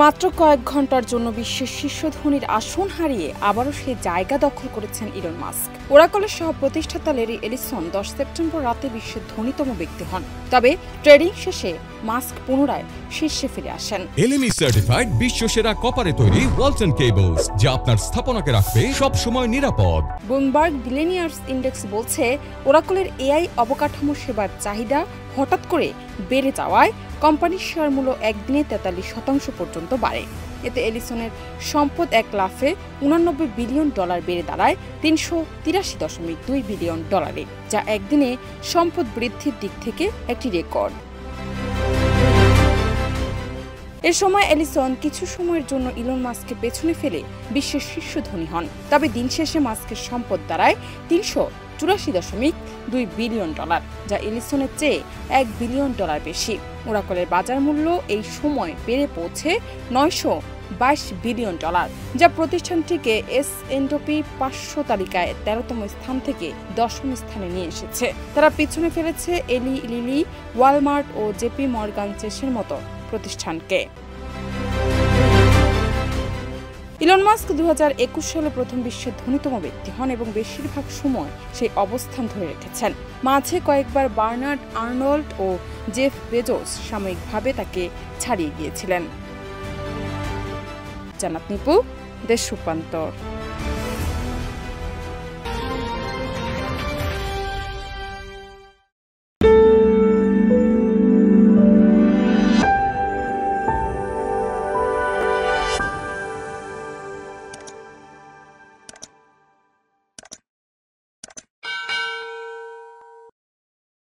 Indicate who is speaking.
Speaker 1: মাত্র কয়েক ঘন্টার জন্য বিশ্বের শীর্ষ ধনীর আসন হারিয়ে আবারও সেই জায়গা দখল করেছেন ইলন মাস্ক। ওরাকলের সহ প্রতিষ্ঠাতা ল্যারি এলিসন 10 সেপ্টেম্বর রাতে বিশ্বের ধনীতম ব্যক্তি হন। তবে ট্রেডিং শেষে মাস্ক পুনরায় শীর্ষে ফিরে আসেন।
Speaker 2: এলএমই সার্টিফাইড বিশ্বসেরা কপারে তৈরি ওয়ালটন কেবলস, যা আপনার স্থাপনাকে রাখবে সব সময় নিরাপদ।
Speaker 1: ব্লুমবার্গ বিলিয়নিয়ার্স ইন্ডেক্স বলছে, ওরাকলের এআই অবকাঠামো সেবার চাহিদা হঠাৎ করে বেড়ে যাওয়ায় কোম্পানির শেয়ার মূল্য একদিনে 43% পর্যন্ত বাড়ে। এতে এলিসনের সম্পদ এক লাফে $89 বিলিয়ন বেড়ে দাঁড়ায় $383.2 বিলিয়ন, যা একদিনে সম্পদ বৃদ্ধির দিক থেকে একটি রেকর্ড। এ সময় এলিসন কিছু সময়ের জন্য ইলন মাস্ককে পেছনে ফেলে বিশ্বের শীর্ষ ধনী হন। তবে দিন শেষে মাস্কের সম্পদ দাঁড়ায় $384.2 বিলিয়ন, যা এলিসনের চেয়ে $1 বিলিয়ন বেশি। ওরাকলের বাজার মূল্য এই সময় বেড়ে পৌঁছে $922 বিলিয়ন, যা প্রতিষ্ঠানটিকে S&P 500 তালিকায় 13তম স্থান থেকে 10ম স্থানে নিয়ে এসেছে। তারা পিছনে ফেলেছে এলি লিলি, ওয়ালমার্ট ও জেপি মর্গান চেসের মতো প্রতিষ্ঠানকে। ইলন মাস্ক 2021 সালে প্রথম বিশ্বের ধনীতম ব্যক্তি হন এবং বেশিরভাগ সময় সেই অবস্থান ধরে রেখেছেন। মাঝে কয়েকবার বার্নার্ড আর্নল্ড ও জেফ বেজোস সাময়িকভাবে তাকে ছাড়িয়ে গিয়েছিলেন। জান্নাত নিপু, দেশ রূপান্তর।